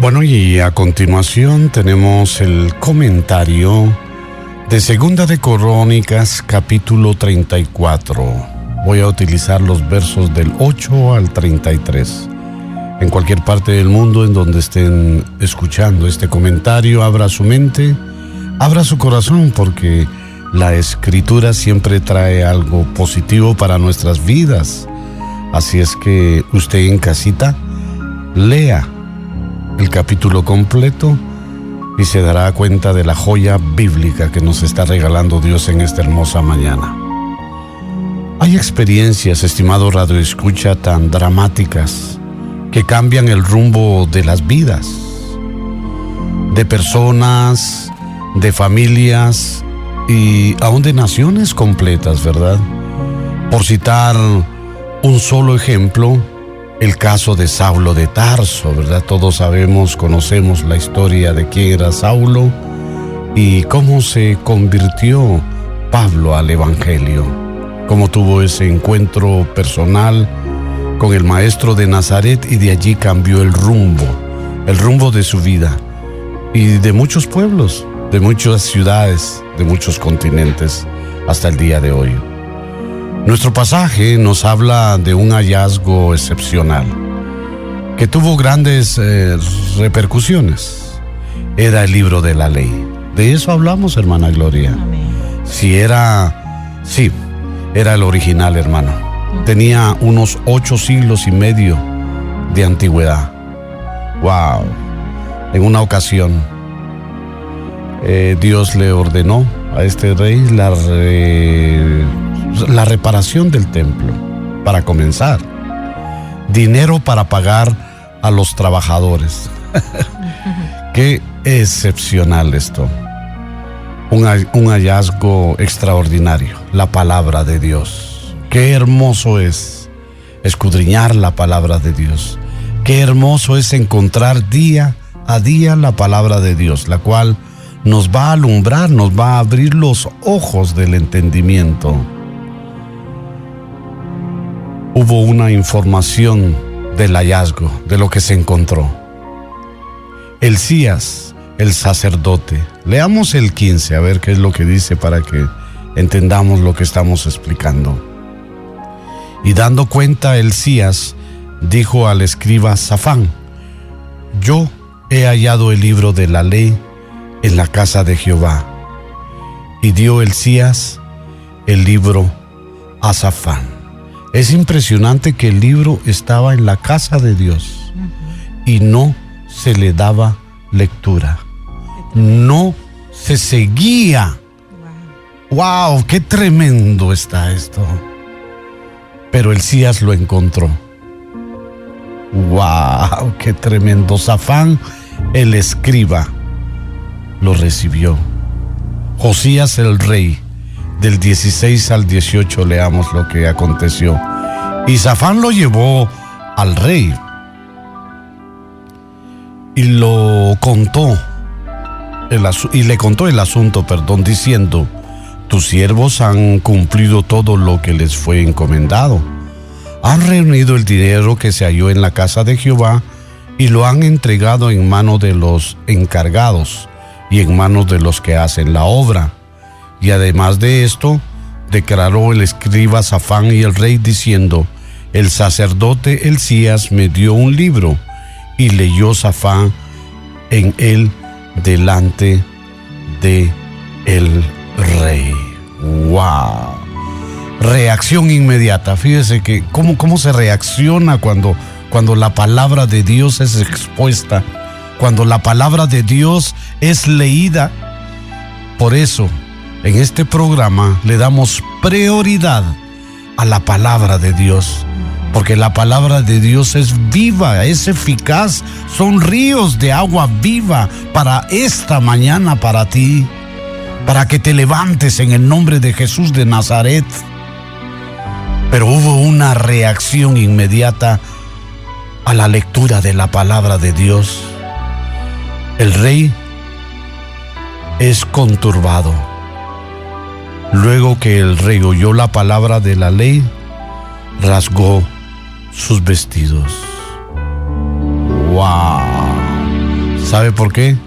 Bueno, y a continuación tenemos el comentario de Segunda de Crónicas, capítulo 34. Voy a utilizar los versos del 8 al 33. En cualquier parte del mundo en donde estén escuchando este comentario, abra su mente, abra su corazón, porque la Escritura siempre trae algo positivo para nuestras vidas. Así es que usted en casita, lea el capítulo completo y se dará cuenta de la joya bíblica que nos está regalando Dios en esta hermosa mañana. Hay experiencias, estimado radioescucha, tan dramáticas que cambian el rumbo de las vidas, de personas, de familias y aún de naciones completas, ¿verdad? Por citar un solo ejemplo, el caso de Saulo de Tarso, ¿verdad? Todos sabemos, conocemos la historia de quién era Saulo y cómo se convirtió Pablo al Evangelio, cómo tuvo ese encuentro personal con el maestro de Nazaret y de allí cambió el rumbo de su vida y de muchos pueblos, de muchas ciudades, de muchos continentes hasta el día de hoy. Nuestro pasaje nos habla de un hallazgo excepcional que tuvo grandes repercusiones. Era el libro de la ley. De eso hablamos, hermana Gloria. Amén. Sí, era el original, hermano. Tenía unos 8 siglos y medio de antigüedad. ¡Wow! En una ocasión, Dios le ordenó a este rey la reparación del templo, para comenzar, dinero para pagar a los trabajadores. Qué excepcional esto. Un hallazgo extraordinario, la palabra de Dios. Qué hermoso es escudriñar la palabra de Dios. Qué hermoso es encontrar día a día la palabra de Dios, la cual nos va a alumbrar, nos va a abrir los ojos del entendimiento. Hubo una información del hallazgo, de lo que se encontró. Elías, el sacerdote. Leamos el 15, a ver qué es lo que dice para que entendamos lo que estamos explicando. Y dando cuenta Elías, dijo al escriba Safán: yo he hallado el libro de la ley en la casa de Jehová. Y dio Elías el libro a Safán. Es impresionante que el libro estaba en la casa de Dios y no se le daba lectura. No se seguía. ¡Wow! ¡Qué tremendo está esto! Pero Elías lo encontró. ¡Wow! ¡Qué tremendo! Safán, el escriba, lo recibió. Josías el rey, del 16 al 18 leamos lo que aconteció. Y Safán lo llevó al rey y le contó el asunto, diciendo: tus siervos han cumplido todo lo que les fue encomendado. Han reunido el dinero que se halló en la casa de Jehová y lo han entregado en manos de los encargados y en manos de los que hacen la obra. Y además de esto, declaró el escriba Safán y el rey diciendo: el sacerdote Elías me dio un libro, y leyó Safán en él delante de el rey. ¡Wow! Reacción inmediata. Fíjese que cómo se reacciona cuando la palabra de Dios es expuesta, cuando la palabra de Dios es leída. Por eso, en este programa le damos prioridad a la palabra de Dios, porque la palabra de Dios es viva, es eficaz, son ríos de agua viva para esta mañana, para ti, para que te levantes en el nombre de Jesús de Nazaret. Pero hubo una reacción inmediata a la lectura de la palabra de Dios. El rey es conturbado. Luego que el rey oyó la palabra de la ley, rasgó sus vestidos. ¡Wow! ¿Sabe por qué?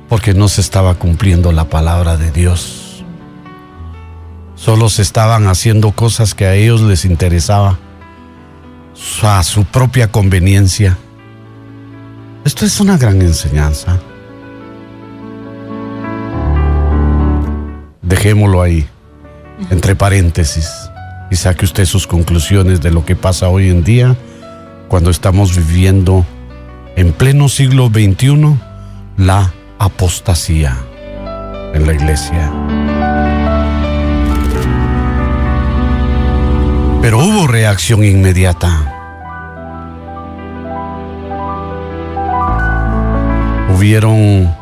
Porque no se estaba cumpliendo la palabra de Dios. Solo se estaban haciendo cosas que a ellos les interesaba, a su propia conveniencia. Esto es una gran enseñanza. Dejémoslo ahí, entre paréntesis, y saque usted sus conclusiones de lo que pasa hoy en día, cuando estamos viviendo en pleno siglo XXI, la apostasía en la iglesia. Pero hubo reacción inmediata. Hubieron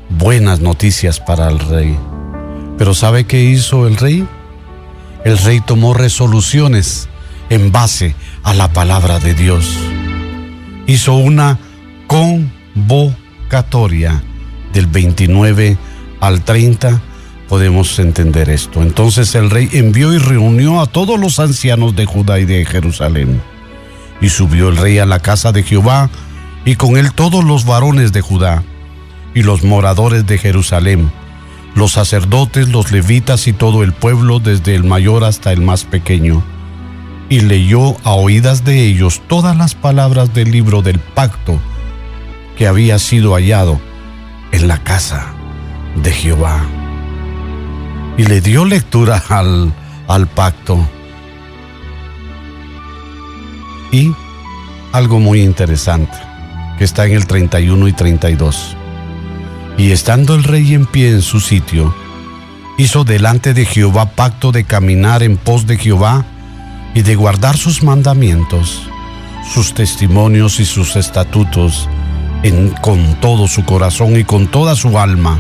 buenas noticias para el rey. Pero ¿sabe qué hizo el rey? El rey tomó resoluciones en base a la palabra de Dios. Hizo una convocatoria del 29 al 30. Podemos entender esto. Entonces el rey envió y reunió a todos los ancianos de Judá y de Jerusalén. Y subió el rey a la casa de Jehová, y con él todos los varones de Judá y los moradores de Jerusalén, los sacerdotes, los levitas y todo el pueblo, desde el mayor hasta el más pequeño. Y leyó a oídas de ellos todas las palabras del libro del pacto que había sido hallado en la casa de Jehová. Y le dio lectura al pacto. Y algo muy interesante, que está en el 31 y 32. Y estando el rey en pie en su sitio, hizo delante de Jehová pacto de caminar en pos de Jehová y de guardar sus mandamientos, sus testimonios y sus estatutos con todo su corazón y con toda su alma,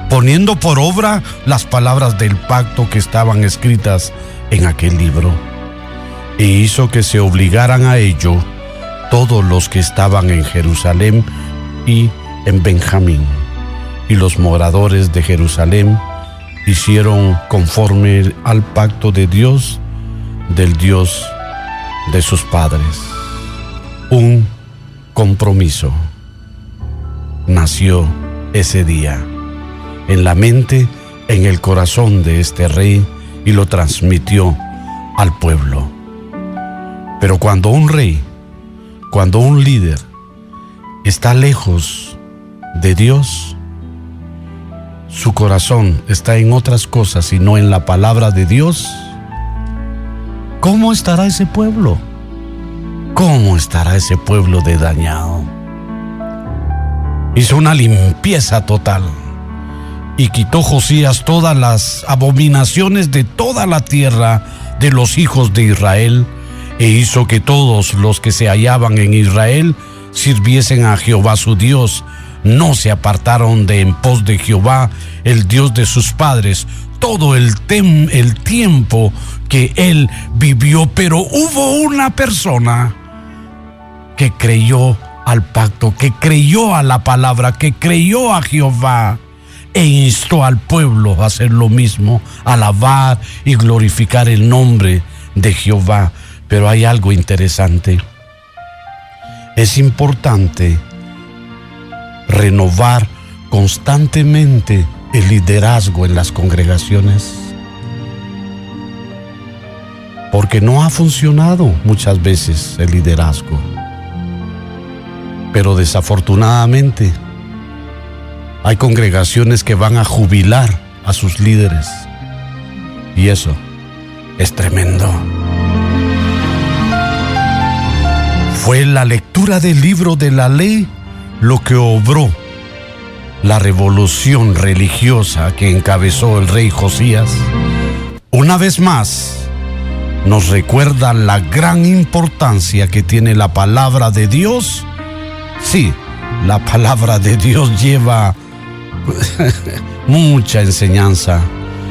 poniendo por obra las palabras del pacto que estaban escritas en aquel libro. E hizo que se obligaran a ello todos los que estaban en Jerusalén y en Benjamín. Y los moradores de Jerusalén hicieron conforme al pacto de Dios, del Dios de sus padres. Un compromiso nació ese día en la mente, en el corazón de este rey, y lo transmitió al pueblo. Pero cuando un rey, cuando un líder está lejos de Dios, su corazón está en otras cosas y no en la palabra de Dios, ¿cómo estará ese pueblo? ¿Cómo estará ese pueblo de dañado? Hizo una limpieza total y quitó Josías todas las abominaciones de toda la tierra de los hijos de Israel, e hizo que todos los que se hallaban en Israel sirviesen a Jehová su Dios. No se apartaron de en pos de Jehová, el Dios de sus padres, todo el tiempo que él vivió. Pero hubo una persona que creyó al pacto, que creyó a la palabra, que creyó a Jehová, e instó al pueblo a hacer lo mismo, alabar y glorificar el nombre de Jehová. Pero hay algo interesante. Es importante renovar constantemente el liderazgo en las congregaciones, porque no ha funcionado muchas veces el liderazgo. Pero desafortunadamente hay congregaciones que van a jubilar a sus líderes, y eso es tremendo. Fue la lectura del libro de la ley lo que obró la revolución religiosa que encabezó el rey Josías. Una vez más, nos recuerda la gran importancia que tiene la palabra de Dios. Sí, la palabra de Dios lleva mucha enseñanza.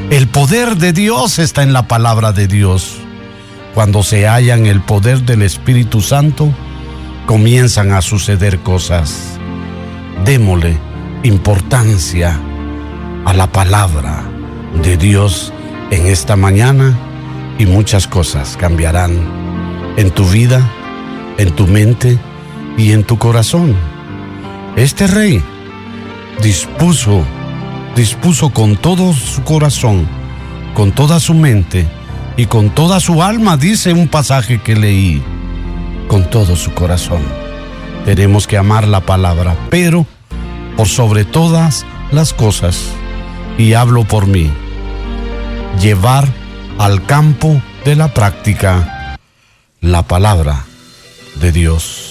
El poder de Dios está en la palabra de Dios. Cuando se halla en el poder del Espíritu Santo, comienzan a suceder cosas. Démosle importancia a la palabra de Dios en esta mañana, y muchas cosas cambiarán en tu vida, en tu mente y en tu corazón. Este rey dispuso con todo su corazón, con toda su mente y con toda su alma, dice un pasaje que leí, con todo su corazón. Tenemos que amar la palabra, pero por sobre todas las cosas, y hablo por mí, llevar al campo de la práctica la palabra de Dios.